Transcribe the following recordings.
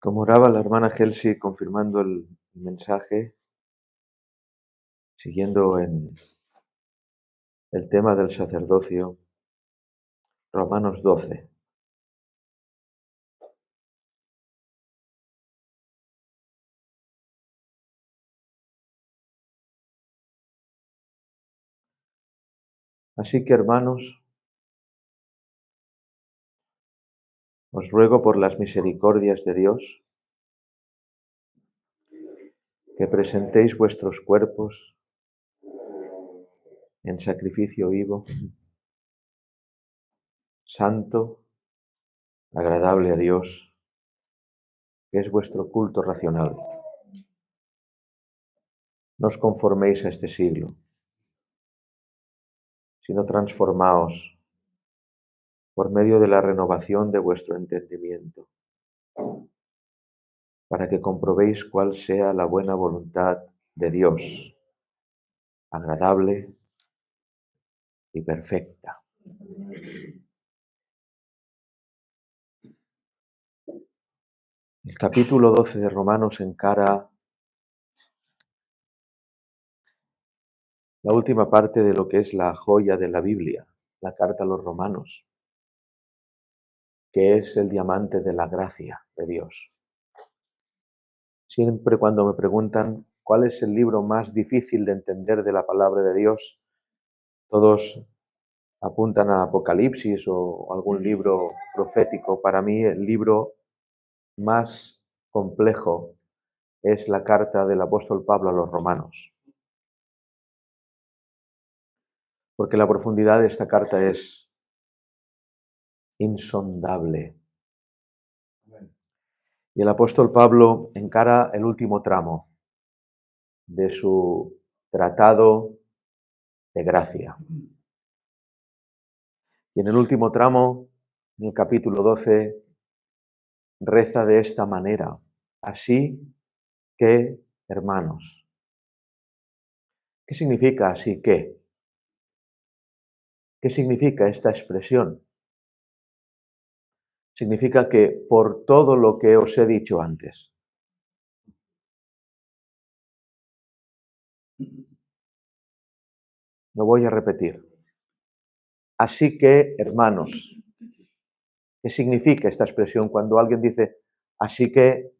Como oraba la hermana Helsi confirmando el mensaje, siguiendo en el tema del sacerdocio, Romanos 12. Así que, hermanos, os ruego por las misericordias de Dios que presentéis vuestros cuerpos en sacrificio vivo, santo, agradable a Dios, que es vuestro culto racional. No os conforméis a este siglo, sino transformaos por medio de la renovación de vuestro entendimiento, para que comprobéis cuál sea la buena voluntad de Dios, agradable y perfecta. El capítulo 12 de Romanos encara la última parte de lo que es la joya de la Biblia, la carta a los Romanos, que es el diamante de la gracia de Dios. Siempre cuando me preguntan cuál es el libro más difícil de entender de la palabra de Dios, todos apuntan a Apocalipsis o algún libro profético. Para mí el libro más complejo es la carta del apóstol Pablo a los Romanos, porque la profundidad de esta carta es insondable. Y el apóstol Pablo encara el último tramo de su tratado de gracia. Y en el último tramo, en el capítulo 12, reza de esta manera: así que, hermanos. ¿Qué significa así que? ¿Qué significa esta expresión? Significa que por todo lo que os he dicho antes. Lo voy a repetir. Así que, hermanos. ¿Qué significa esta expresión cuando alguien dice así que?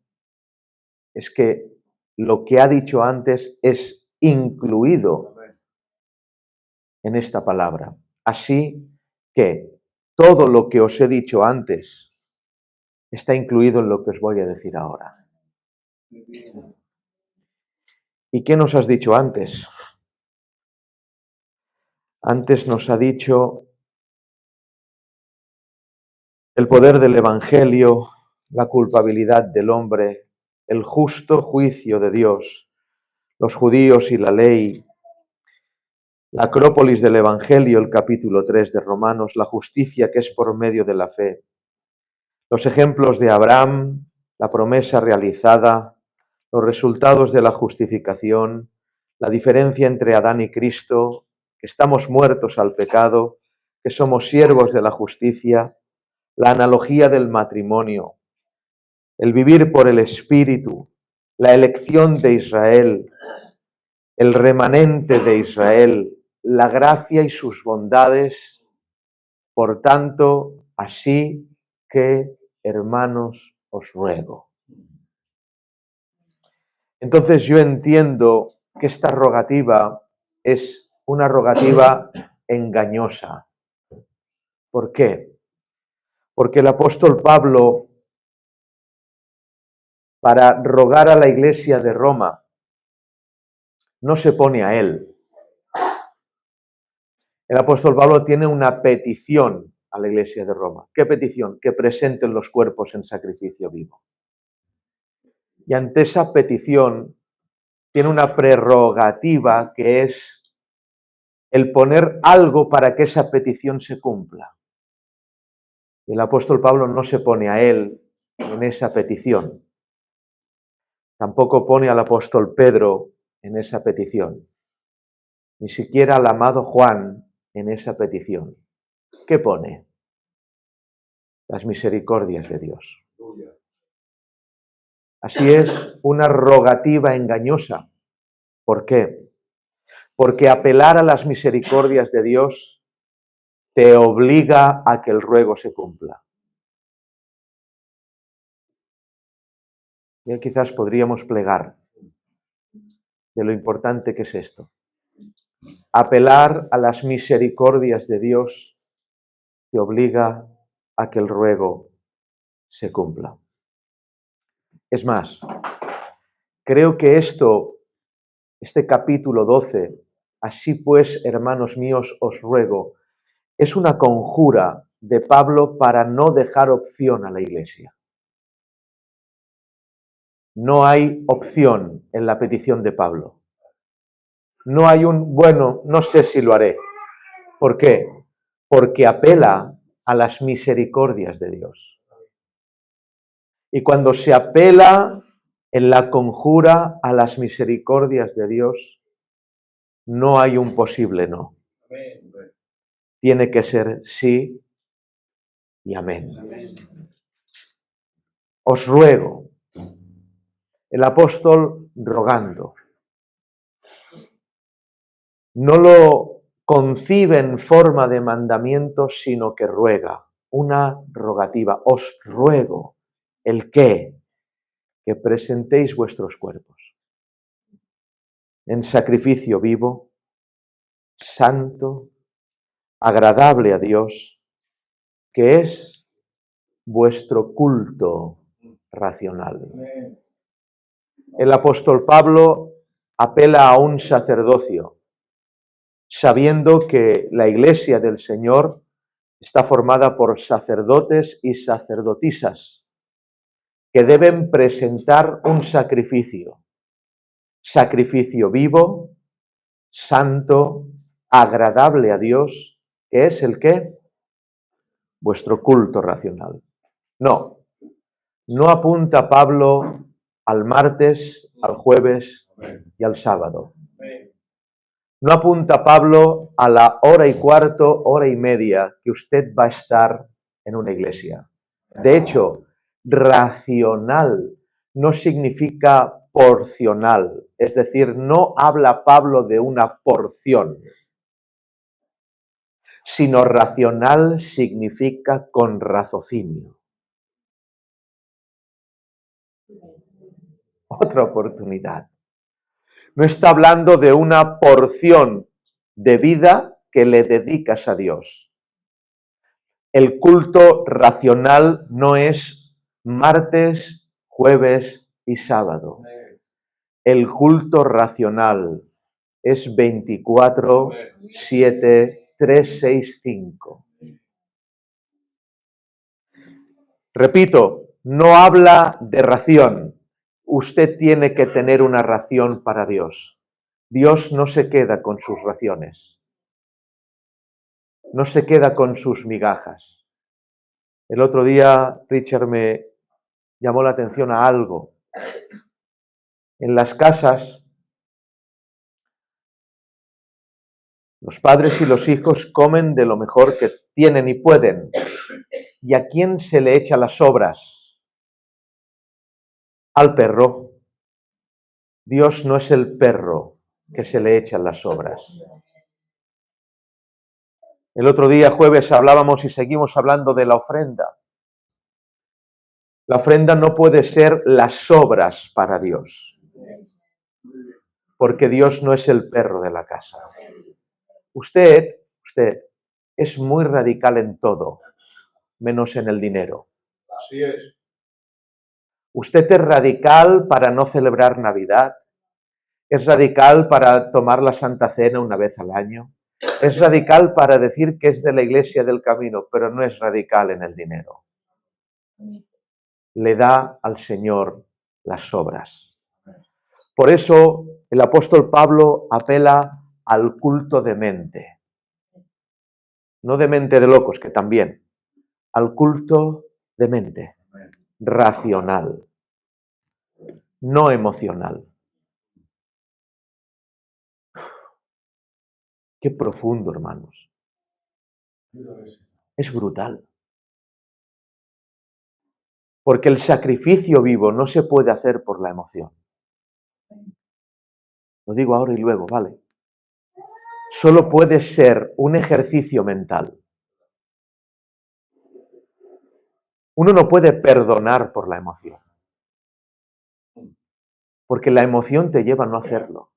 Es que lo que ha dicho antes es incluido en esta palabra. Así que todo lo que os he dicho antes está incluido en lo que os voy a decir ahora. ¿Y qué nos has dicho antes? Antes nos ha dicho el poder del Evangelio, la culpabilidad del hombre, el justo juicio de Dios, los judíos y la ley, la acrópolis del Evangelio, el capítulo 3 de Romanos, la justicia que es por medio de la fe, los ejemplos de Abraham, la promesa realizada, los resultados de la justificación, la diferencia entre Adán y Cristo, que estamos muertos al pecado, que somos siervos de la justicia, la analogía del matrimonio, el vivir por el Espíritu, la elección de Israel, el remanente de Israel, la gracia y sus bondades. Por tanto, así que, hermanos, os ruego. Entonces yo entiendo que esta rogativa es una rogativa engañosa. ¿Por qué? Porque el apóstol Pablo, para rogar a la iglesia de Roma, no se pone a él. El apóstol Pablo tiene una petición a la iglesia de Roma. ¿Qué petición? Que presenten los cuerpos en sacrificio vivo. Y ante esa petición tiene una prerrogativa que es el poner algo para que esa petición se cumpla. Y el apóstol Pablo no se pone a él en esa petición. Tampoco pone al apóstol Pedro en esa petición. Ni siquiera al amado Juan en esa petición. ¿Qué pone? Las misericordias de Dios. Así es, una rogativa engañosa. ¿Por qué? Porque apelar a las misericordias de Dios te obliga a que el ruego se cumpla. Y quizás podríamos plegar de lo importante que es esto. Apelar a las misericordias de Dios te obliga a que el ruego se cumpla. Es más, creo que este capítulo 12, así pues, hermanos míos, os ruego, es una conjura de Pablo para no dejar opción a la Iglesia. No hay opción en la petición de Pablo. No hay bueno, no sé si lo haré. ¿Por qué? Porque apela a las misericordias de Dios. Y cuando se apela en la conjura a las misericordias de Dios, no hay un posible no. Tiene que ser sí y amén. Os ruego, el apóstol rogando, no lo concibe en forma de mandamiento, sino que ruega, una rogativa. Os ruego, ¿el qué? Que presentéis vuestros cuerpos en sacrificio vivo, santo, agradable a Dios, que es vuestro culto racional. El apóstol Pablo apela a un sacerdocio, sabiendo que la iglesia del Señor está formada por sacerdotes y sacerdotisas que deben presentar un sacrificio vivo, santo, agradable a Dios, que es el qué? Vuestro culto racional. No apunta Pablo al martes, al jueves y al sábado. No apunta Pablo a la hora y cuarto, hora y media que usted va a estar en una iglesia. De hecho, racional no significa porcional, es decir, no habla Pablo de una porción, sino racional significa con raciocinio. Otra oportunidad. No está hablando de una porción de vida que le dedicas a Dios. El culto racional no es martes, jueves y sábado. El culto racional es 24, 7, 3, 6, 5. Repito, no habla de ración. Usted tiene que tener una ración para Dios. Dios no se queda con sus raciones. No se queda con sus migajas. El otro día Richard me llamó la atención a algo. En las casas, los padres y los hijos comen de lo mejor que tienen y pueden. ¿Y a quién se le echa las sobras? Al perro. Dios no es el perro que se le echan las sobras. El otro día, jueves, hablábamos y seguimos hablando de la ofrenda. La ofrenda no puede ser las sobras para Dios, porque Dios no es el perro de la casa. Usted es muy radical en todo, menos en el dinero. Así es. Usted es radical para no celebrar Navidad, es radical para tomar la Santa Cena una vez al año, es radical para decir que es de la Iglesia del Camino, pero no es radical en el dinero. Le da al Señor las obras. Por eso el apóstol Pablo apela al culto de mente. No de mente de locos, que también. Al culto de mente. Racional. No emocional. Qué profundo, hermanos. Es brutal. Porque el sacrificio vivo no se puede hacer por la emoción. Lo digo ahora y luego, ¿vale? Solo puede ser un ejercicio mental. Uno no puede perdonar por la emoción. Porque la emoción te lleva a no hacerlo.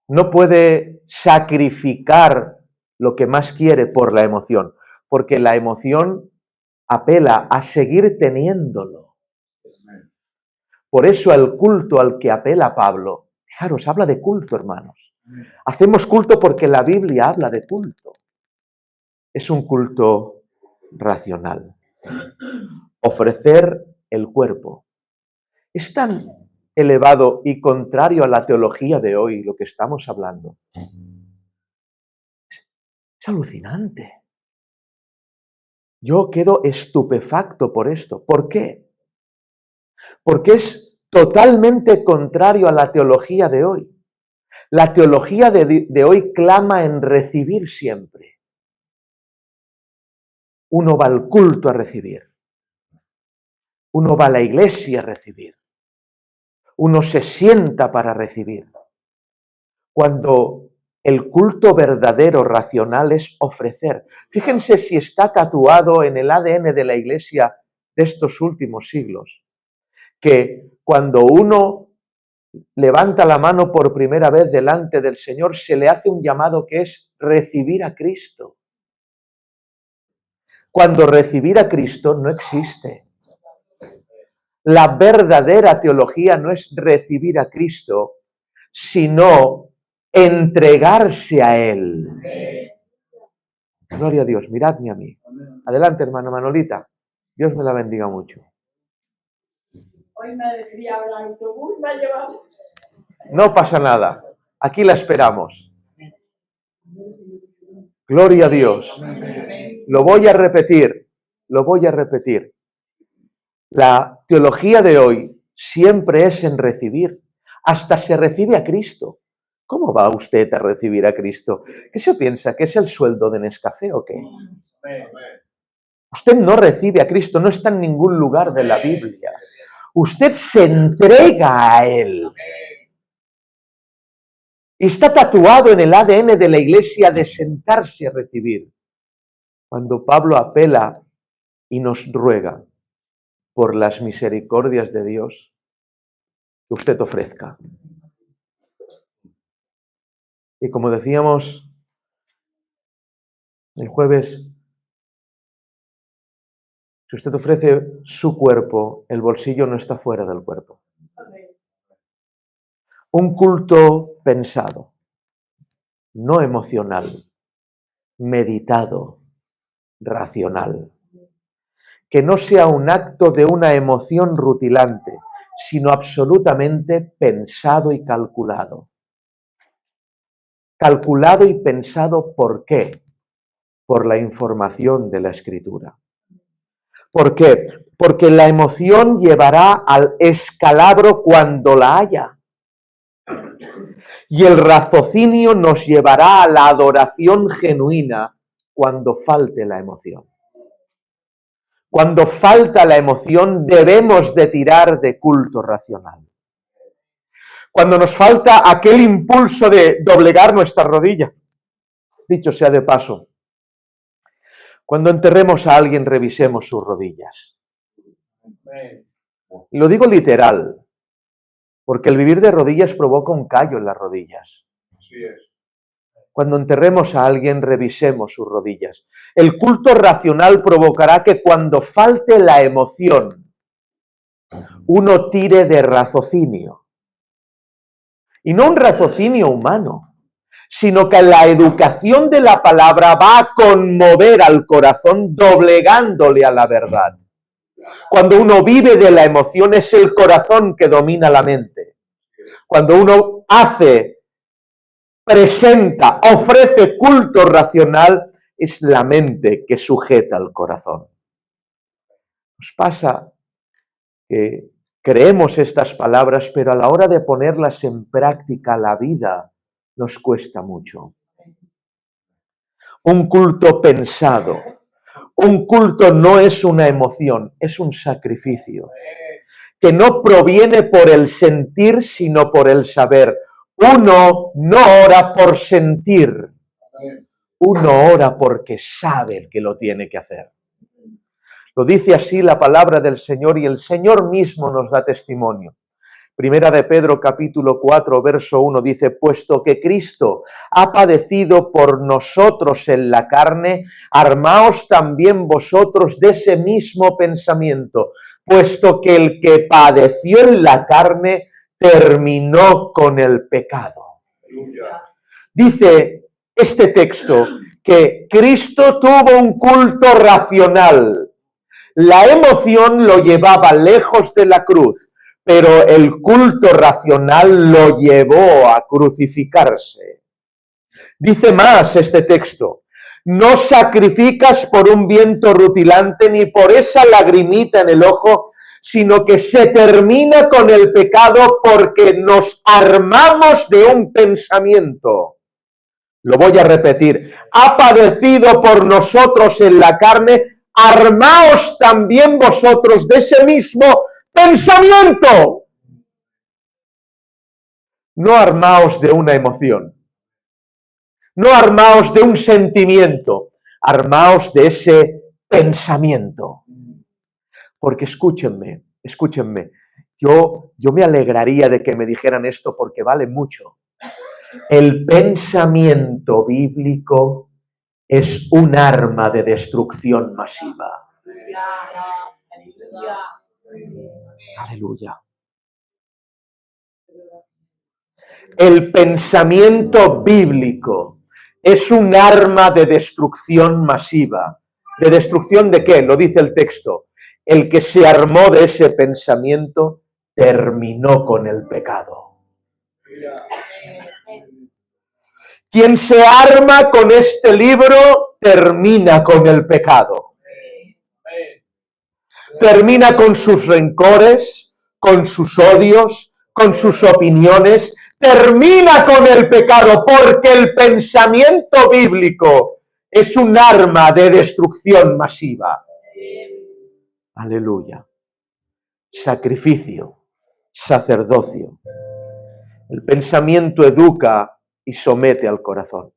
No puede sacrificar lo que más quiere por la emoción. Porque la emoción apela a seguir teniéndolo. Por eso el culto al que apela Pablo, fijaros, habla de culto, hermanos. Hacemos culto porque la Biblia habla de culto. Es un culto racional. Ofrecer el cuerpo. Es tan elevado y contrario a la teología de hoy lo que estamos hablando. Es alucinante. Yo quedo estupefacto por esto. ¿Por qué? Porque es totalmente contrario a la teología de hoy. La teología de hoy clama en recibir siempre. Uno va al culto a recibir. Uno va a la iglesia a recibir. Uno se sienta para recibir. Cuando el culto verdadero, racional, es ofrecer. Fíjense si está tatuado en el ADN de la iglesia de estos últimos siglos, que cuando uno levanta la mano por primera vez delante del Señor, se le hace un llamado que es recibir a Cristo. Cuando recibir a Cristo no existe. La verdadera teología no es recibir a Cristo, sino entregarse a Él. Gloria a Dios, miradme a mí. Adelante, hermana Manolita. Dios me la bendiga mucho. Hoy me desvía el autobús, me ha llevado. No pasa nada. Aquí la esperamos. Gloria a Dios. Lo voy a repetir. Lo voy a repetir. La teología de hoy siempre es en recibir. Hasta se recibe a Cristo. ¿Cómo va usted a recibir a Cristo? ¿Qué se piensa? ¿Que es el sueldo de Nescafé o qué? Usted no recibe a Cristo, no está en ningún lugar de la Biblia. Usted se entrega a Él. Y está tatuado en el ADN de la iglesia de sentarse a recibir. Cuando Pablo apela y nos ruega por las misericordias de Dios, que usted ofrezca. Y como decíamos el jueves, si usted ofrece su cuerpo, el bolsillo no está fuera del cuerpo. Un culto pensado, no emocional, meditado, racional. Que no sea un acto de una emoción rutilante, sino absolutamente pensado y calculado. Calculado y pensado, ¿por qué? Por la información de la Escritura. ¿Por qué? Porque la emoción llevará al escalabro cuando la haya. Y el raciocinio nos llevará a la adoración genuina cuando falte la emoción. Cuando falta la emoción, debemos de tirar de culto racional. Cuando nos falta aquel impulso de doblegar nuestra rodilla. Dicho sea de paso, cuando enterremos a alguien, revisemos sus rodillas. Y lo digo literal, porque el vivir de rodillas provoca un callo en las rodillas. Así es. Cuando enterremos a alguien, revisemos sus rodillas. El culto racional provocará que cuando falte la emoción, uno tire de raciocinio. Y no un raciocinio humano, sino que la educación de la palabra va a conmover al corazón doblegándole a la verdad. Cuando uno vive de la emoción es el corazón que domina la mente. Cuando uno hace, presenta, ofrece culto racional, es la mente que sujeta al corazón. Nos pasa que creemos estas palabras, pero a la hora de ponerlas en práctica, la vida nos cuesta mucho. Un culto pensado, Un culto no es una emoción, es un sacrificio, que no proviene por el sentir, sino por el saber. Uno no ora por sentir, uno ora porque sabe que lo tiene que hacer. Lo dice así la palabra del Señor y el Señor mismo nos da testimonio. Primera de Pedro capítulo 4, verso 1 dice, puesto que Cristo ha padecido por nosotros en la carne, armaos también vosotros de ese mismo pensamiento, puesto que el que padeció en la carne terminó con el pecado. Dice este texto que Cristo tuvo un culto racional. La emoción lo llevaba lejos de la cruz, pero el culto racional lo llevó a crucificarse. Dice más este texto, no sacrificas por un viento rutilante ni por esa lagrimita en el ojo, sino que se termina con el pecado porque nos armamos de un pensamiento. Lo voy a repetir, ha padecido por nosotros en la carne, armaos también vosotros de ese mismo pensamiento. No armaos de una emoción, no armaos de un sentimiento, armaos de ese pensamiento. Porque escúchenme, yo me alegraría de que me dijeran esto porque vale mucho. El pensamiento bíblico es un arma de destrucción masiva. Aleluya. El pensamiento bíblico es un arma de destrucción masiva. ¿De destrucción de qué? Lo dice el texto. El que se armó de ese pensamiento terminó con el pecado. Quien se arma con este libro termina con el pecado. Termina con sus rencores, con sus odios, con sus opiniones. Termina con el pecado porque el pensamiento bíblico es un arma de destrucción masiva. Aleluya. Sacrificio, sacerdocio. El pensamiento educa y somete al corazón.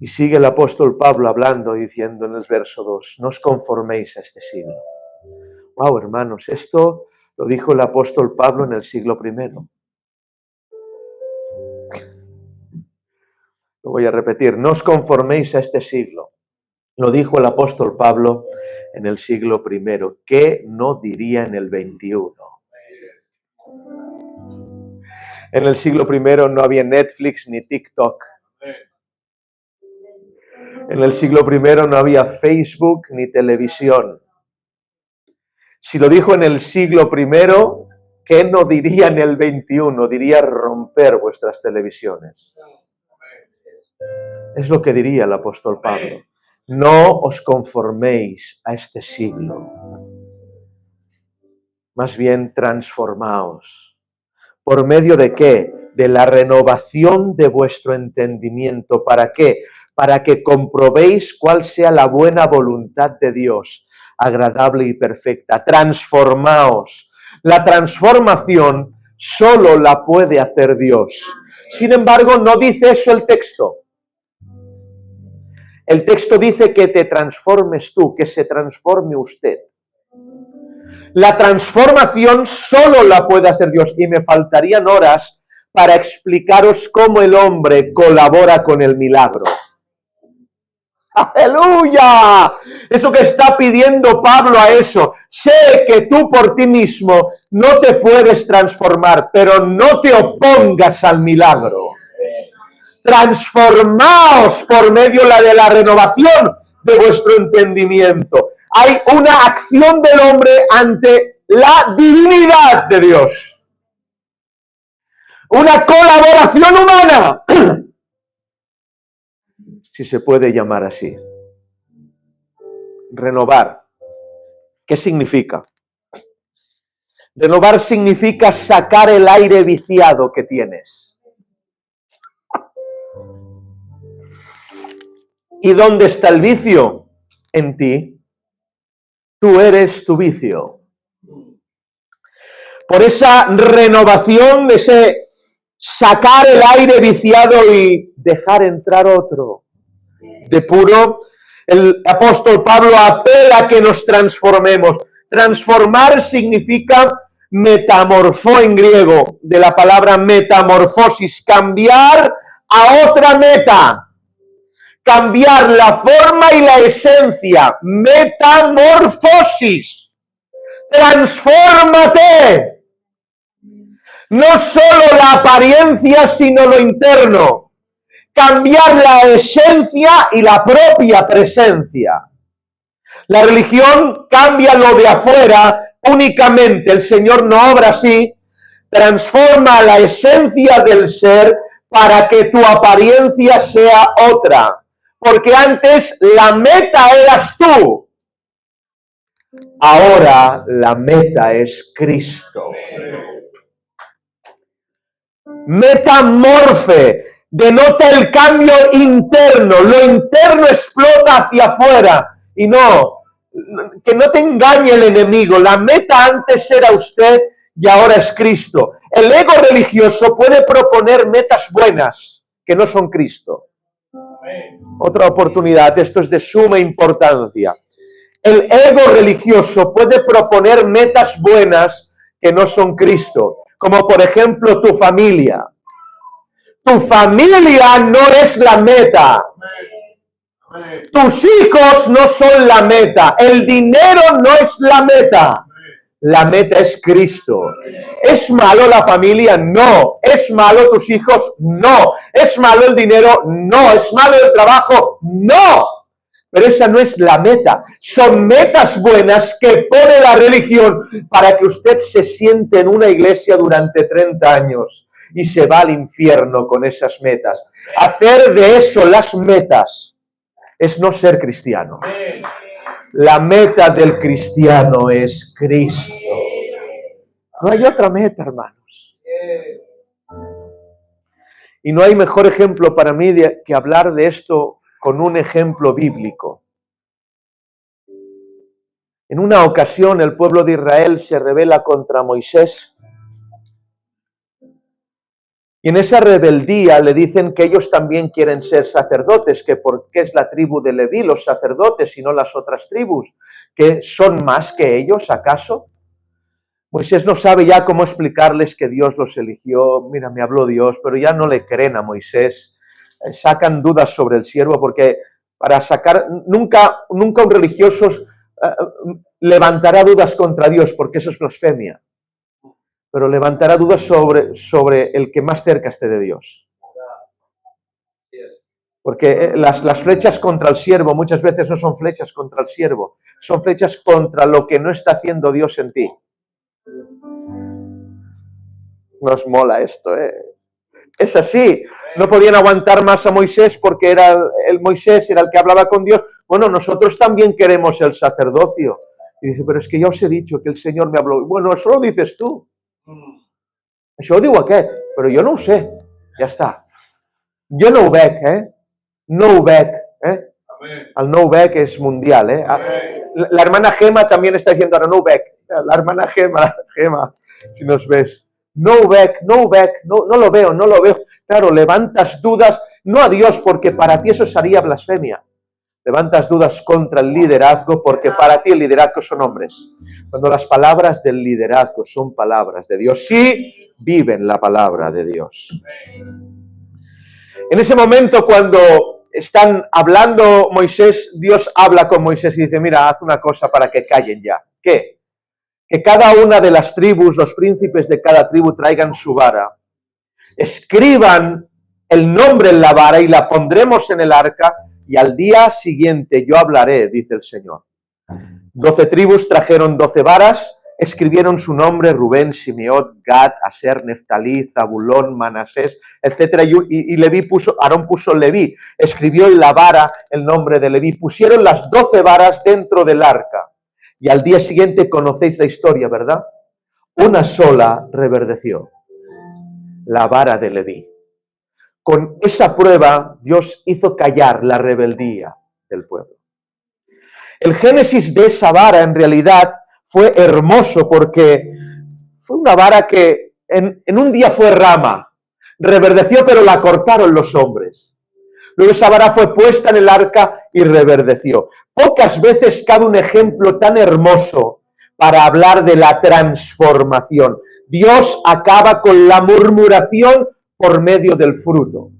Y sigue el apóstol Pablo hablando, diciendo en el verso 2, no os conforméis a este siglo. Wow, hermanos, esto lo dijo el apóstol Pablo en el siglo I. Lo voy a repetir, no os conforméis a este siglo. Lo dijo el apóstol Pablo en el siglo I. ¿Qué no diría en el XXI? En el siglo I no había Netflix ni TikTok. En el siglo I no había Facebook ni televisión. Si lo dijo en el siglo I, ¿qué no diría en el XXI? Diría romper vuestras televisiones. Es lo que diría el apóstol Pablo. No os conforméis a este siglo. Más bien transformaos. ¿Por medio de qué? De la renovación de vuestro entendimiento. ¿Para qué? Para que comprobéis cuál sea la buena voluntad de Dios, agradable y perfecta. Transformaos. La transformación solo la puede hacer Dios. Sin embargo, no dice eso el texto. El texto dice que te transformes tú, que se transforme usted. La transformación solo la puede hacer Dios y me faltarían horas para explicaros cómo el hombre colabora con el milagro. ¡Aleluya! Eso que está pidiendo Pablo a eso. Sé que tú por ti mismo no te puedes transformar, pero no te opongas al milagro. Transformaos por medio de la renovación de vuestro entendimiento. Hay una acción del hombre ante la divinidad de Dios. Una colaboración humana, si se puede llamar así. Renovar. ¿Qué significa? Renovar significa sacar el aire viciado que tienes. ¿Y dónde está el vicio? En ti. Tú eres tu vicio. Por esa renovación, ese sacar el aire viciado y dejar entrar otro. De puro, el apóstol Pablo apela a que nos transformemos. Transformar significa metamorfó en griego, de la palabra metamorfosis, cambiar a otra meta. Cambiar la forma y la esencia. Metamorfosis. Transfórmate. No solo la apariencia, sino lo interno. Cambiar la esencia y la propia presencia. La religión cambia lo de afuera únicamente. El Señor no obra así. Transforma la esencia del ser para que tu apariencia sea otra. Porque antes la meta eras tú. Ahora la meta es Cristo. Metamorfe denota el cambio interno. Lo interno explota hacia afuera. Y no, que no te engañe el enemigo. La meta antes era usted y ahora es Cristo. El ego religioso puede proponer metas buenas que no son Cristo. Otra oportunidad, esto es de suma importancia. El ego religioso puede proponer metas buenas que no son Cristo, como por ejemplo tu familia. Tu familia no es la meta. Tus hijos no son la meta. El dinero no es la meta. La meta es Cristo. ¿Es malo la familia? No. ¿Es malo tus hijos? No. ¿Es malo el dinero? No. ¿Es malo el trabajo? No. Pero esa no es la meta. Son metas buenas que pone la religión para que usted se siente en una iglesia durante 30 años y se va al infierno con esas metas. Hacer de eso las metas es no ser cristiano. La meta del cristiano es Cristo. No hay otra meta, hermanos. Y no hay mejor ejemplo para mí que hablar de esto con un ejemplo bíblico. En una ocasión el pueblo de Israel se rebela contra Moisés. Y en esa rebeldía le dicen que ellos también quieren ser sacerdotes, que porque es la tribu de Leví los sacerdotes y no las otras tribus, que son más que ellos, ¿acaso? Moisés no sabe ya cómo explicarles que Dios los eligió. Mira, me habló Dios, pero ya no le creen a Moisés. Sacan dudas sobre el siervo porque para sacar, nunca un religioso levantará dudas contra Dios porque eso es blasfemia. Pero levantará dudas sobre el que más cerca esté de Dios. Porque las flechas contra el siervo muchas veces no son flechas contra el siervo, son flechas contra lo que no está haciendo Dios en ti. Nos mola esto, ¿eh? Es así. No podían aguantar más a Moisés porque Moisés era el que hablaba con Dios. Bueno, nosotros también queremos el sacerdocio. Y dice, pero es que ya os he dicho que el Señor me habló. Bueno, eso lo dices tú. Això ho diu aquest, però jo no ho sé. Ja està. Jo no ho veig, No ho veig, El no ho veig es mundial, La hermana Gema también está diciendo ahora no ho veig. La hermana Gema, si nos ves. No ho veig, no lo veo, no lo veo. Claro, levantas dudas, no a Dios, porque para ti eso sería blasfemia. Levantas dudas contra el liderazgo porque para ti el liderazgo son hombres. Cuando las palabras del liderazgo son palabras de Dios, sí viven la palabra de Dios. En ese momento cuando están hablando Moisés, Dios habla con Moisés y dice, mira, haz una cosa para que callen ya. ¿Qué? Que cada una de las tribus, los príncipes de cada tribu traigan su vara, escriban el nombre en la vara y la pondremos en el arca y al día siguiente yo hablaré, dice el Señor. 12 tribus trajeron 12 varas, escribieron su nombre, Rubén, Simeón, Gad, Aser, Neftalí, Zabulón, Manasés, etc. Y Aarón puso Leví, escribió en la vara el nombre de Leví. Pusieron las 12 varas dentro del arca. Y al día siguiente conocéis la historia, ¿verdad? Una sola reverdeció, la vara de Leví. con esa prueba Dios hizo callar la rebeldía del pueblo. El génesis de esa vara en realidad fue hermoso porque fue una vara que en un día fue rama, reverdeció pero la cortaron los hombres. Luego esa vara fue puesta en el arca y reverdeció. Pocas veces cabe un ejemplo tan hermoso para hablar de la transformación. Dios acaba con la murmuración por medio del fruto.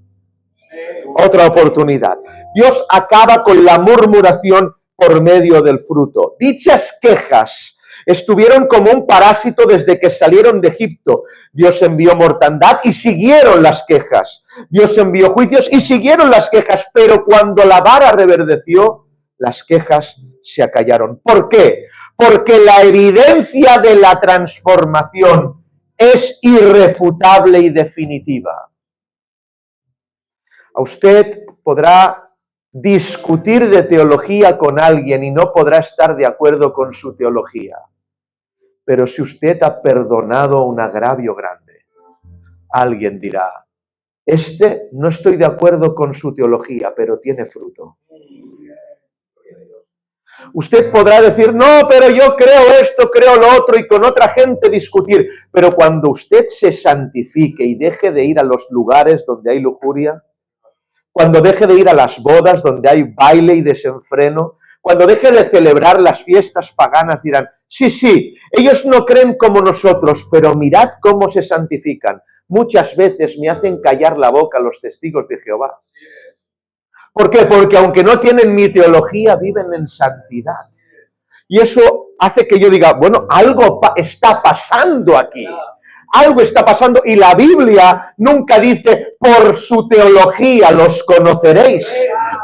Otra oportunidad. Dios acaba con la murmuración por medio del fruto. Dichas quejas estuvieron como un parásito desde que salieron de Egipto. Dios envió mortandad y siguieron las quejas. Dios envió juicios y siguieron las quejas, pero cuando la vara reverdeció, las quejas se acallaron. ¿Por qué? Porque la evidencia de la transformación es irrefutable y definitiva. A usted podrá discutir de teología con alguien y no podrá estar de acuerdo con su teología. Pero si usted ha perdonado un agravio grande, alguien dirá, no estoy de acuerdo con su teología, pero tiene fruto. Usted podrá decir, no, pero yo creo esto, creo lo otro, y con otra gente discutir. Pero cuando usted se santifique y deje de ir a los lugares donde hay lujuria, cuando deje de ir a las bodas donde hay baile y desenfreno, cuando deje de celebrar las fiestas paganas, dirán, sí, ellos no creen como nosotros, pero mirad cómo se santifican. Muchas veces me hacen callar la boca los testigos de Jehová. ¿Por qué? Porque aunque no tienen mi teología, viven en santidad. Y eso hace que yo diga, bueno, algo está pasando aquí. Algo está pasando y la Biblia nunca dice, por su teología los conoceréis,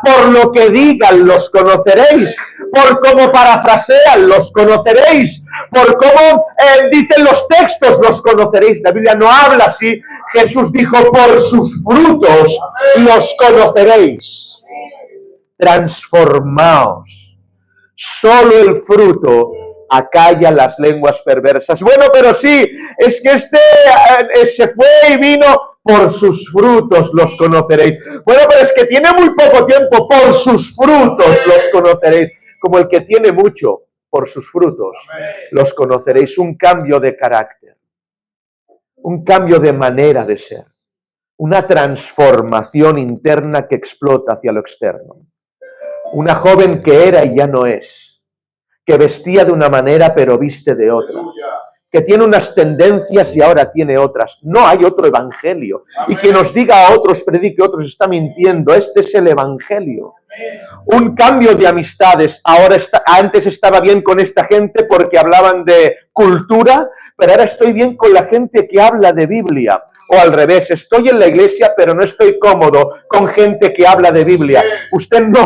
por lo que digan los conoceréis, por cómo parafrasean los conoceréis, por cómo dicen los textos los conoceréis. La Biblia no habla así. Jesús dijo, por sus frutos los conoceréis. Transformaos. Solo el fruto acalla las lenguas perversas. Bueno, pero sí, es que se fue y vino, por sus frutos los conoceréis. Bueno, pero es que tiene muy poco tiempo, por sus frutos los conoceréis. Como el que tiene mucho, por sus frutos los conoceréis. Un cambio de carácter, un cambio de manera de ser, una transformación interna que explota hacia lo externo. Una joven que era y ya no es, que vestía de una manera pero viste de otra, que tiene unas tendencias y ahora tiene otras. No hay otro evangelio. Y quien nos diga a otros, predique a otros, está mintiendo. Este es el evangelio. Un cambio de amistades. Antes estaba bien con esta gente porque hablaban de cultura, pero ahora estoy bien con la gente que habla de Biblia. O al revés, estoy en la iglesia, pero no estoy cómodo con gente que habla de Biblia. Usted no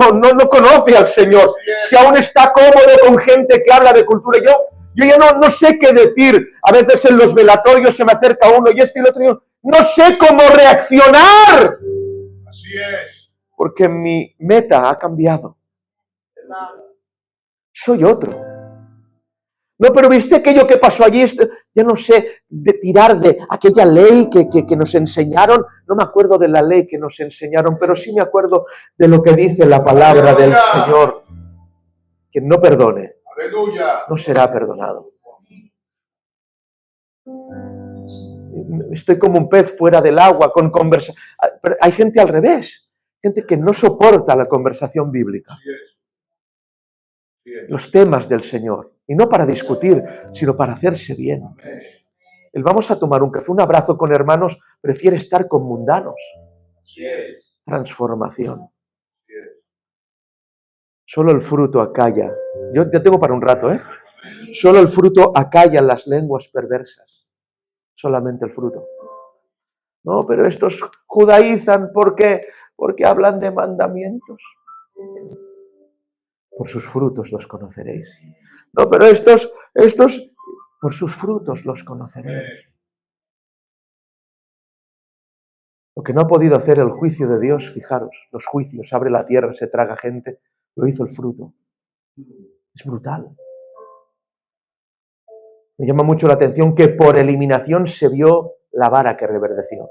conoce al Señor. Si aún está cómodo con gente que habla de cultura, yo ya no sé qué decir. A veces en los velatorios se me acerca uno y este y el otro, y yo no sé cómo reaccionar. Así es. Porque mi meta ha cambiado. Soy otro. No, pero viste aquello que pasó allí, ya no sé, de tirar de aquella ley que nos enseñaron. No me acuerdo de la ley que nos enseñaron, pero sí me acuerdo de lo que dice la palabra del Señor. Quien no perdone, no será perdonado. Estoy como un pez fuera del agua, con conversación. Hay gente al revés, gente que no soporta la conversación bíblica. Los temas del Señor. Y no para discutir, sino para hacerse bien. El vamos a tomar un café, un abrazo con hermanos, prefiere estar con mundanos. Transformación. Solo el fruto acalla. Yo tengo para un rato, ¿eh? Solo el fruto acalla las lenguas perversas. Solamente el fruto. No, pero estos judaizan porque hablan de mandamientos. Por sus frutos los conoceréis. No, pero estos, por sus frutos los conoceréis. Lo que no ha podido hacer el juicio de Dios, fijaros, los juicios, abre la tierra, se traga gente, lo hizo el fruto. Es brutal. Me llama mucho la atención que por eliminación se vio la vara que reverdeció.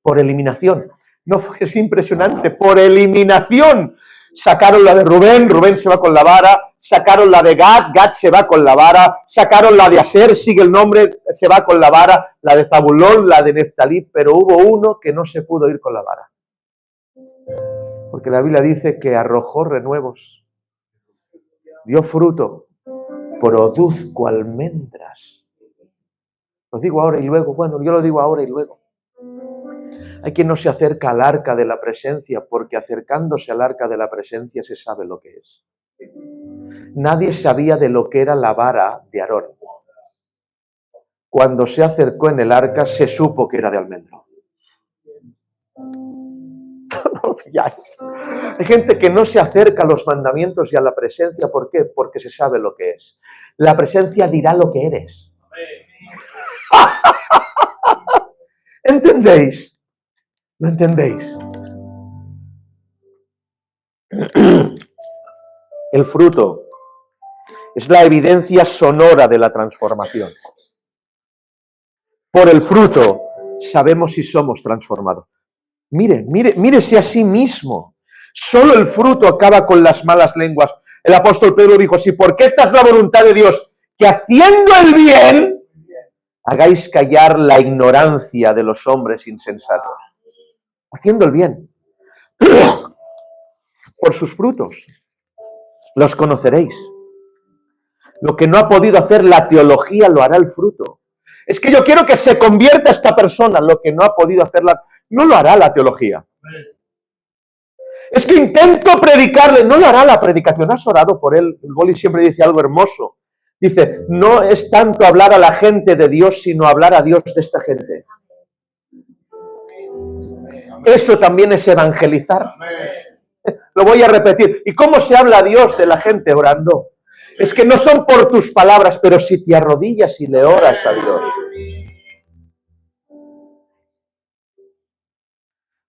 Por eliminación. No, es impresionante. Por eliminación. Sacaron la de Rubén, Rubén se va con la vara. Sacaron la de Gad, Gad se va con la vara. Sacaron la de Aser, sigue el nombre, se va con la vara. La de Zabulón, la de Neftalí. Pero hubo uno que no se pudo ir con la vara. Porque la Biblia dice que arrojó renuevos. Dio fruto. Produzco almendras. Lo digo ahora y luego. Bueno, yo lo digo ahora y luego. Hay quien no se acerca al arca de la presencia, porque acercándose al arca de la presencia se sabe lo que es. Nadie sabía de lo que era la vara de Aarón. Cuando se acercó en el arca, se supo que era de almendro. No lo pilláis. Hay gente que no se acerca a los mandamientos y a la presencia. ¿Por qué? Porque se sabe lo que es. La presencia dirá lo que eres. ¿Entendéis? ¿Lo entendéis? El fruto es la evidencia sonora de la transformación. Por el fruto sabemos si somos transformados. Mírese a sí mismo. Solo el fruto acaba con las malas lenguas. El apóstol Pedro dijo así: porque esta es la voluntad de Dios, que haciendo el bien, hagáis callar la ignorancia de los hombres insensatos. Haciendo el bien. Por sus frutos los conoceréis. Lo que no ha podido hacer la teología lo hará el fruto. Es que yo quiero que se convierta esta persona. Lo que no ha podido hacer no lo hará la teología. Es que intento predicarle, no lo hará la predicación. ¿Has orado por él? El Boli siempre dice algo hermoso. Dice, no es tanto hablar a la gente de Dios, sino hablar a Dios de esta gente. Eso también es evangelizar. Lo voy a repetir. ¿Y cómo se habla a Dios de la gente orando? Es que no son por tus palabras, pero si te arrodillas y le oras a Dios.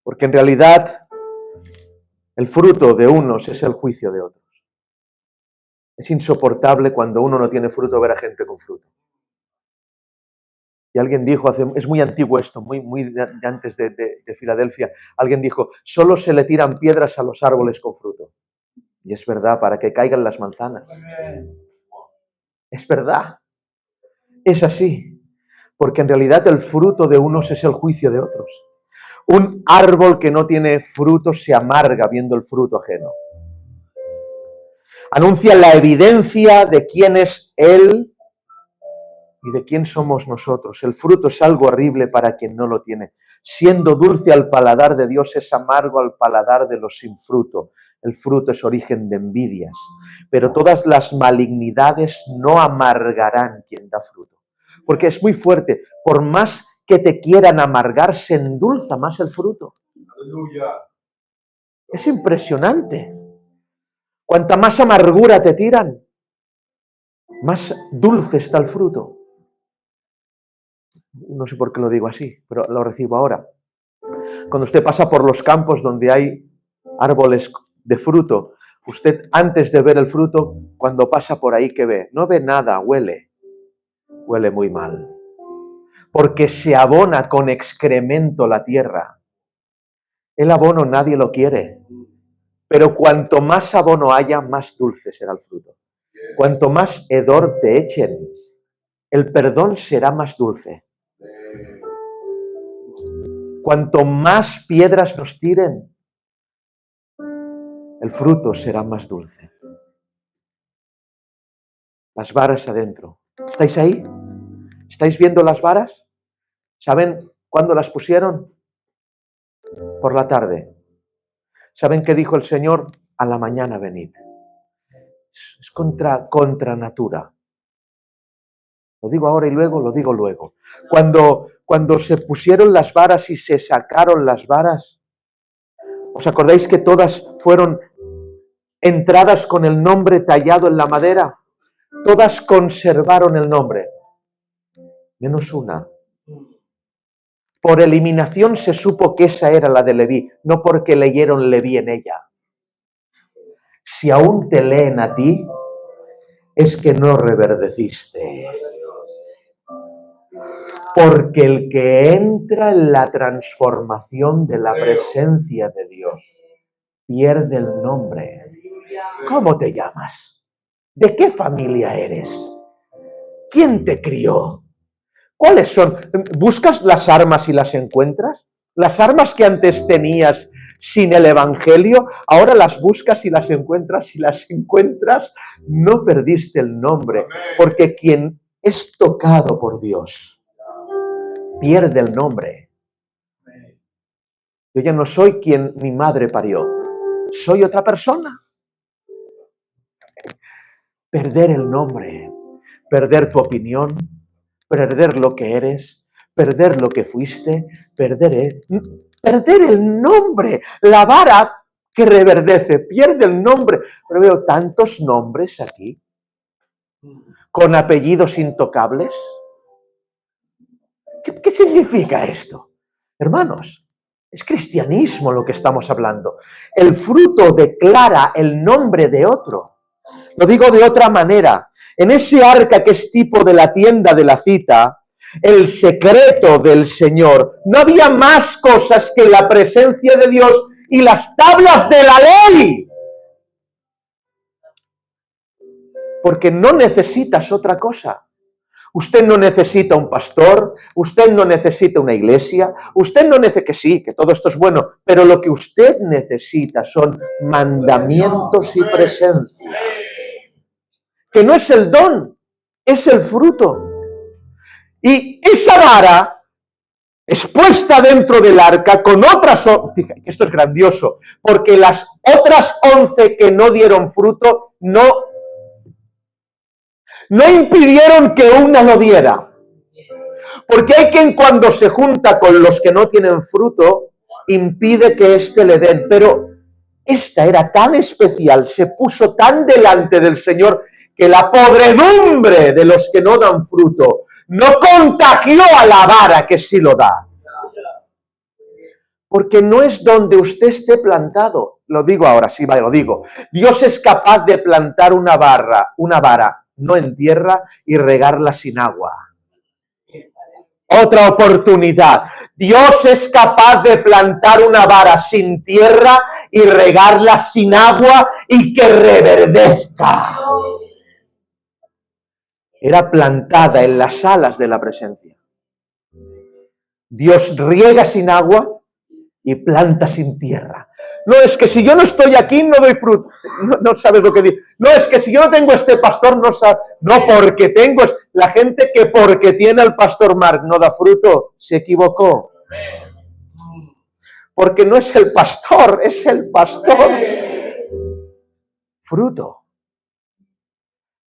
Porque en realidad el fruto de unos es el juicio de otros. Es insoportable cuando uno no tiene fruto ver a gente con fruto. Y alguien dijo, es muy antiguo esto, muy antes de Filadelfia, alguien dijo, solo se le tiran piedras a los árboles con fruto. Y es verdad, para que caigan las manzanas. Es verdad. Es así. Porque en realidad el fruto de unos es el juicio de otros. Un árbol que no tiene fruto se amarga viendo el fruto ajeno. Anuncia la evidencia de quién es Él y de quién somos nosotros. El fruto es algo horrible para quien no lo tiene. Siendo dulce al paladar de Dios, es amargo al paladar de los sin fruto. El fruto es origen de envidias. Pero todas las malignidades no amargarán quien da fruto. Porque es muy fuerte. Por más que te quieran amargar, se endulza más el fruto. Aleluya. Es impresionante. Cuanta más amargura te tiran, más dulce está el fruto. No sé por qué lo digo así, pero lo recibo ahora. Cuando usted pasa por los campos donde hay árboles de fruto, usted antes de ver el fruto, cuando pasa por ahí, ¿qué ve? No ve nada, huele. Huele muy mal. Porque se abona con excremento la tierra. El abono nadie lo quiere. Pero cuanto más abono haya, más dulce será el fruto. Cuanto más hedor te echen, el perdón será más dulce. Cuanto más piedras nos tiren, el fruto será más dulce. Las varas adentro. ¿Estáis ahí? ¿Estáis viendo las varas? ¿Saben cuándo las pusieron? Por la tarde. ¿Saben qué dijo el Señor? A la mañana venid. Es contra natura. Lo digo ahora y luego, lo digo luego. Cuando se pusieron las varas y se sacaron las varas, ¿os acordáis que todas fueron entradas con el nombre tallado en la madera? Todas conservaron el nombre, menos una. Por eliminación se supo que esa era la de Leví, no porque leyeron Leví en ella. Si aún te leen a ti, es que no reverdeciste. Porque el que entra en la transformación de la presencia de Dios pierde el nombre. ¿Cómo te llamas? ¿De qué familia eres? ¿Quién te crió? ¿Cuáles son? ¿Buscas las armas y las encuentras? Las armas que antes tenías sin el Evangelio, ahora las buscas y las encuentras. Si las encuentras, no perdiste el nombre, porque quien es tocado por Dios pierde el nombre. Yo ya no soy quien mi madre parió, soy otra persona. Perder el nombre, perder tu opinión, perder lo que eres, perder lo que fuiste, perder el nombre, la vara que reverdece, pierde el nombre. Pero veo tantos nombres aquí, con apellidos intocables. ¿Qué significa esto? Hermanos, es cristianismo lo que estamos hablando. El fruto declara el nombre de otro. Lo digo de otra manera. En ese arca que es tipo de la tienda de la cita, el secreto del Señor, no había más cosas que la presencia de Dios y las tablas de la ley. Porque no necesitas otra cosa. Usted no necesita un pastor, usted no necesita una iglesia, usted no necesita, que sí, que todo esto es bueno, pero lo que usted necesita son mandamientos y presencia. Que no es el don, es el fruto. Y esa vara es puesta dentro del arca con otras, esto es grandioso, porque las otras 11 que no dieron fruto no impidieron que una lo diera. Porque hay quien cuando se junta con los que no tienen fruto, impide que éste le den. Pero esta era tan especial, se puso tan delante del Señor, que la podredumbre de los que no dan fruto no contagió a la vara que sí lo da. Porque no es donde usted esté plantado. Lo digo ahora, sí, vale, lo digo. Dios es capaz de plantar una vara, no en tierra, y regarla sin agua. Otra oportunidad. Dios es capaz de plantar una vara sin tierra y regarla sin agua y que reverdezca. Era plantada en las alas de la presencia. Dios riega sin agua y planta sin tierra. No es que si yo no estoy aquí no doy fruto. No sabes lo que digo. No es que si yo no tengo este pastor no sabe. No, porque tengo. La gente que porque tiene al pastor Mark no da fruto, se equivocó. Porque no es el pastor, es el pastor. Fruto.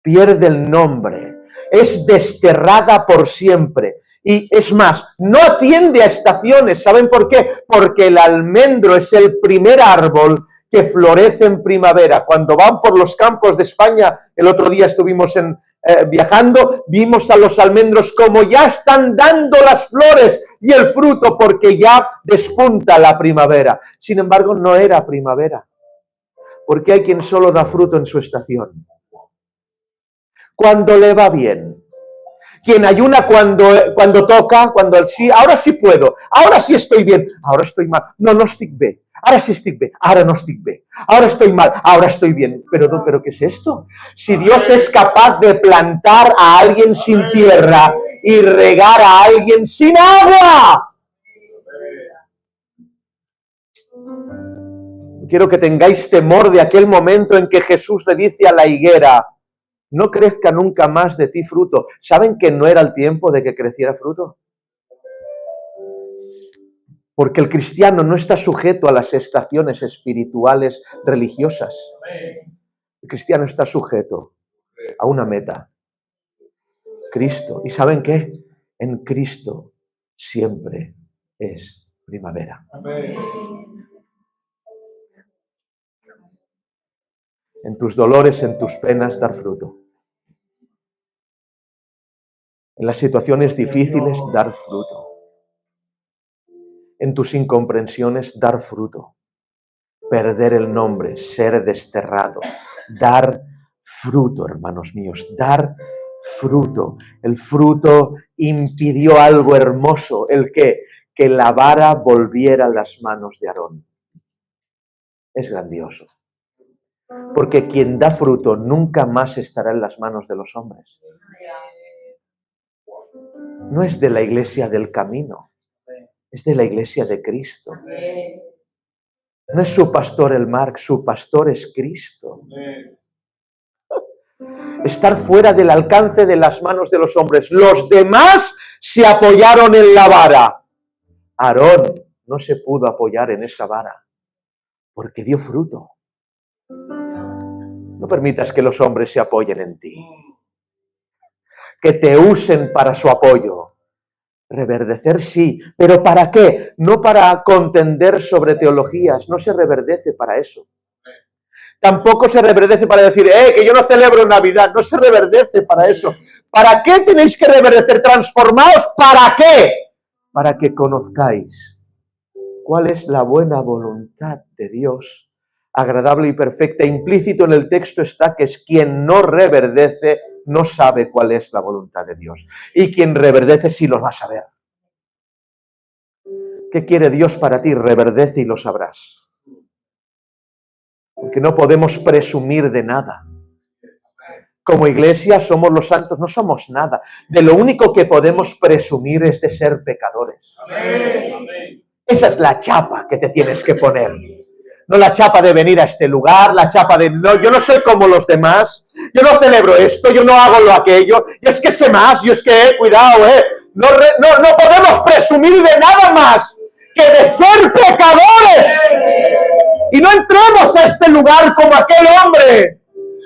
Pierde el nombre. Es desterrada por siempre. Y es más, no atiende a estaciones. ¿Saben por qué? Porque el almendro es el primer árbol que florece en primavera. Cuando van por los campos de España, el otro día estuvimos viajando, vimos a los almendros como ya están dando las flores y el fruto porque ya despunta la primavera. Sin embargo, no era primavera, porque hay quien solo da fruto en su estación. Cuando le va bien. Quien ayuna cuando toca, cuando sí, ahora sí puedo, ahora sí estoy bien, ahora estoy mal, no estic bé, ahora sí estic bé, ahora no estic bé, ahora estoy mal, ahora estoy bien. Pero ¿qué es esto? Si Dios es capaz de plantar a alguien sin tierra y regar a alguien sin agua. Quiero que tengáis temor de aquel momento en que Jesús le dice a la higuera: no crezca nunca más de ti fruto. ¿Saben que no era el tiempo de que creciera fruto? Porque el cristiano no está sujeto a las estaciones espirituales religiosas. El cristiano está sujeto a una meta. Cristo. ¿Y saben qué? En Cristo siempre es primavera. En tus dolores, en tus penas, dar fruto. En las situaciones difíciles, dar fruto. En tus incomprensiones, dar fruto. Perder el nombre, ser desterrado. Dar fruto, hermanos míos, dar fruto. El fruto impidió algo hermoso. ¿El qué? Que la vara volviera a las manos de Aarón. Es grandioso. Porque quien da fruto nunca más estará en las manos de los hombres. No es de la iglesia del camino, es de la iglesia de Cristo. No es su pastor el Marc, su pastor es Cristo. Estar fuera del alcance de las manos de los hombres. Los demás se apoyaron en la vara. Aarón no se pudo apoyar en esa vara porque dio fruto. No permitas que los hombres se apoyen en ti, que te usen para su apoyo. Reverdecer sí, pero ¿para qué? No para contender sobre teologías, no se reverdece para eso. Tampoco se reverdece para decir, que yo no celebro Navidad, no se reverdece para eso. ¿Para qué tenéis que reverdecer? Transformaos, ¿para qué? Para que conozcáis cuál es la buena voluntad de Dios, agradable y perfecta. Implícito en el texto está que es quien no reverdece, no sabe cuál es la voluntad de Dios. Y quien reverdece sí lo va a saber. ¿Qué quiere Dios para ti? Reverdece y lo sabrás. Porque no podemos presumir de nada. Como iglesia somos los santos, no somos nada. De lo único que podemos presumir es de ser pecadores. Amén. Esa es la chapa que te tienes que poner. No la chapa de venir a este lugar, la chapa de no, yo no soy como los demás, yo no celebro esto, yo no hago lo aquello, yo es que sé más, yo es que, cuidado, no podemos presumir de nada más que de ser pecadores. Y no entremos a este lugar como aquel hombre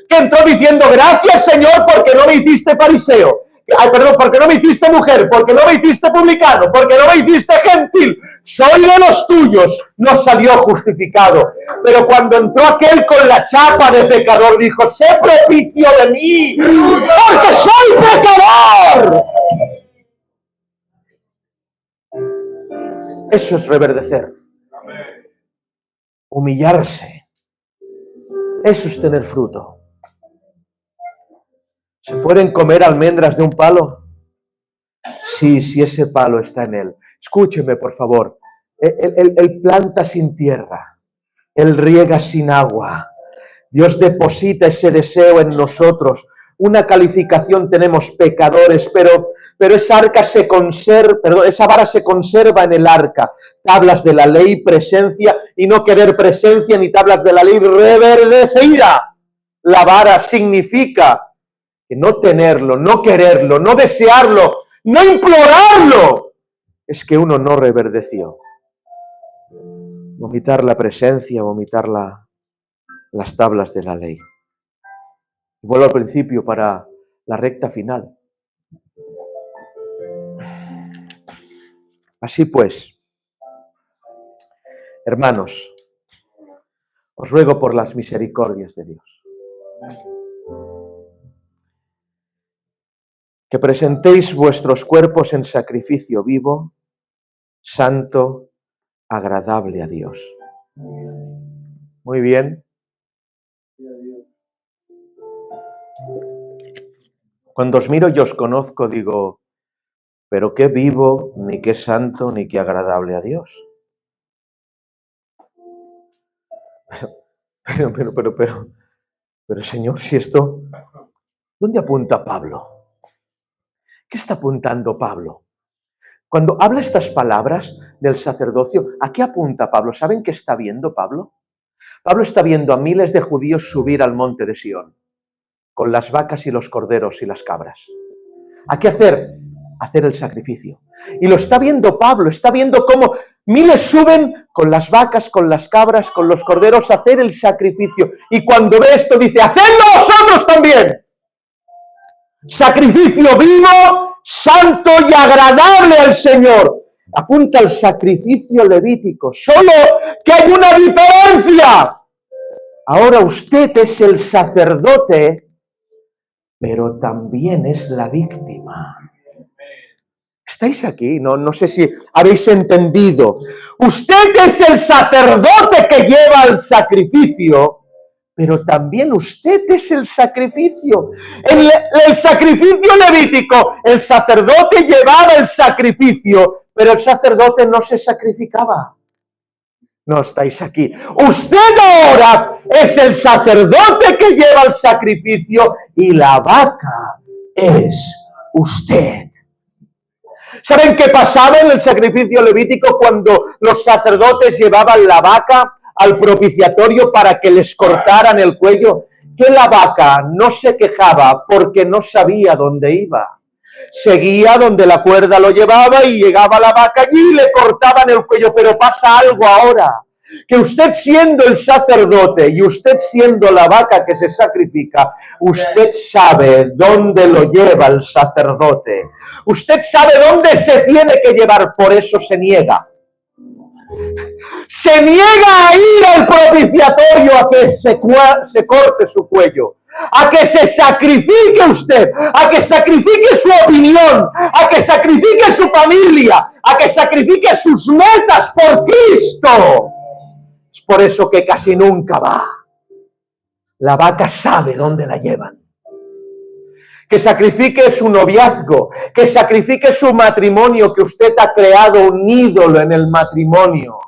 que entró diciendo, gracias Señor porque no me hiciste fariseo. Ay, perdón, porque no me hiciste mujer, porque no me hiciste publicano, porque no me hiciste gentil. Soy de los tuyos. No salió justificado. Pero cuando entró aquel con la chapa de pecador, dijo, sé propicio de mí, porque soy pecador. Eso es reverdecer. Humillarse. Eso es tener fruto. ¿Se pueden comer almendras de un palo? Sí, si ese palo está en él. Escúcheme, por favor. Él planta sin tierra. Él riega sin agua. Dios deposita ese deseo en nosotros. Una calificación tenemos, pecadores, pero esa vara se conserva en el arca. Tablas de la ley, presencia, y no querer presencia, ni tablas de la ley reverdecida. La vara significa que no tenerlo, no quererlo, no desearlo, no implorarlo, es que uno no reverdeció. Vomitar la presencia, vomitar las tablas de la ley. Vuelvo al principio para la recta final. Así pues, hermanos, os ruego por las misericordias de Dios que presentéis vuestros cuerpos en sacrificio vivo, santo, agradable a Dios. Muy bien. Cuando os miro y os conozco, digo, pero qué vivo, ni qué santo, ni qué agradable a Dios. Pero Señor, si esto, ¿dónde apunta Pablo? ¿Qué está apuntando Pablo? Cuando habla estas palabras del sacerdocio, ¿a qué apunta Pablo? ¿Saben qué está viendo Pablo? Pablo está viendo a miles de judíos subir al monte de Sión, con las vacas y los corderos y las cabras. ¿A qué hacer? Hacer el sacrificio. Y lo está viendo Pablo, está viendo cómo miles suben con las vacas, con las cabras, con los corderos a hacer el sacrificio. Y cuando ve esto dice, ¡hacedlo vosotros también! Sacrificio vivo, santo y agradable al Señor. Apunta al sacrificio levítico. Solo que hay una diferencia. Ahora usted es el sacerdote, pero también es la víctima. ¿Estáis aquí? No sé si habéis entendido. Usted es el sacerdote que lleva el sacrificio, pero también usted es el sacrificio. El sacrificio levítico, el sacerdote llevaba el sacrificio, pero el sacerdote no se sacrificaba. No estáis aquí. Usted ahora es el sacerdote que lleva el sacrificio y la vaca es usted. ¿Saben qué pasaba en el sacrificio levítico cuando los sacerdotes llevaban la vaca al propiciatorio para que les cortaran el cuello? Que la vaca no se quejaba porque no sabía dónde iba. Seguía donde la cuerda lo llevaba y llegaba la vaca allí y le cortaban el cuello. Pero pasa algo ahora, que usted siendo el sacerdote y usted siendo la vaca que se sacrifica, usted sabe dónde lo lleva el sacerdote. Usted sabe dónde se tiene que llevar, por eso se niega. Se niega a ir al propiciatorio a que se corte su cuello, a que se sacrifique usted, a que sacrifique su opinión, a que sacrifique su familia, a que sacrifique sus metas por Cristo. Es por eso que casi nunca va. La vaca sabe dónde la llevan. Que sacrifique su noviazgo, que sacrifique su matrimonio, que usted ha creado un ídolo en el matrimonio.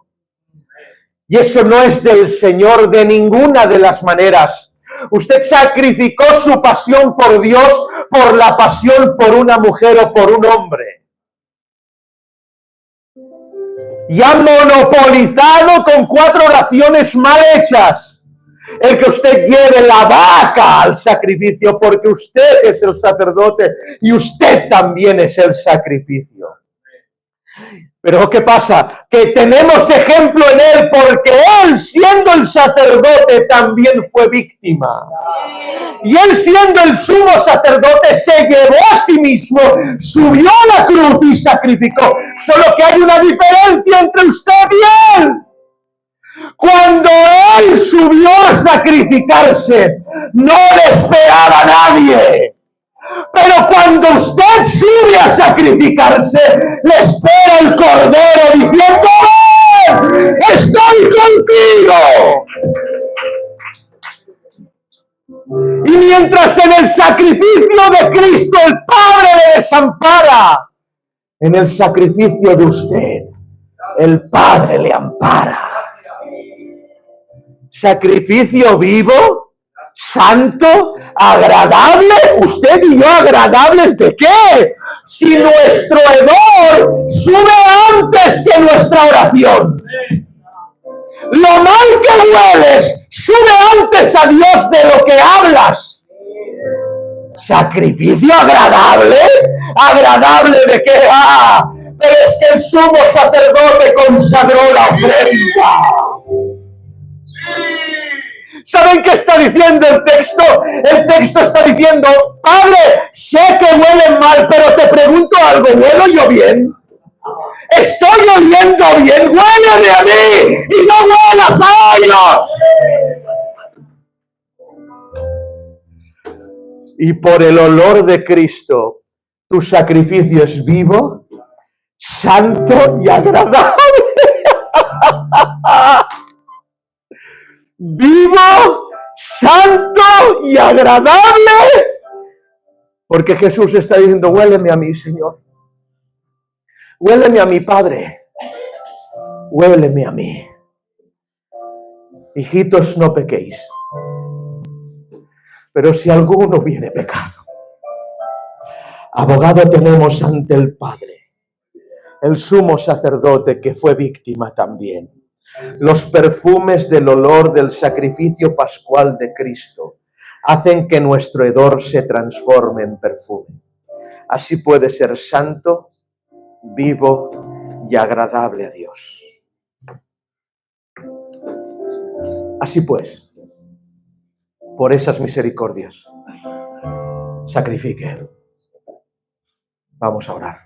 Y eso no es del Señor de ninguna de las maneras. Usted sacrificó su pasión por Dios por la pasión por una mujer o por un hombre. Y ha monopolizado con 4 oraciones mal hechas el que usted lleve la vaca al sacrificio, porque usted es el sacerdote y usted también es el sacrificio. Pero ¿qué pasa? Que tenemos ejemplo en él, porque él, siendo el sacerdote, también fue víctima. Y él, siendo el sumo sacerdote, se llevó a sí mismo, subió a la cruz y sacrificó. Solo que hay una diferencia entre usted y él. Cuando él subió a sacrificarse, no le esperaba a nadie. Pero cuando usted sube a sacrificarse, le espera el Cordero diciendo: ¡ven! ¡Estoy contigo! Y mientras en el sacrificio de Cristo el Padre le desampara, en el sacrificio de usted el Padre le ampara. Sacrificio vivo, santo, agradable. Usted y yo, ¿agradables de qué? Si nuestro hedor sube antes que nuestra oración. Lo mal que hueles sube antes a Dios de lo que hablas. ¿Sacrificio agradable? ¿Agradable de qué? Pero es que el sumo sacerdote consagró la ofrenda. ¿Saben qué está diciendo el texto? El texto está diciendo: Padre, sé que huelen mal, pero te pregunto algo, ¿huelo yo bien? ¿Estoy oliendo bien? ¡Huéleme a mí! ¡Y no huelas a ellos! Y por el olor de Cristo, tu sacrificio es vivo, santo y agradable. Vivo, santo y agradable. Porque Jesús está diciendo: huéleme a mí, Señor. Huéleme a mi Padre. Huéleme a mí. Hijitos, no pequéis. Pero si alguno hubiere pecado, abogado tenemos ante el Padre, el sumo sacerdote que fue víctima también. Los perfumes del olor del sacrificio pascual de Cristo hacen que nuestro hedor se transforme en perfume. Así puede ser santo, vivo y agradable a Dios. Así pues, por esas misericordias, sacrifique. Vamos a orar.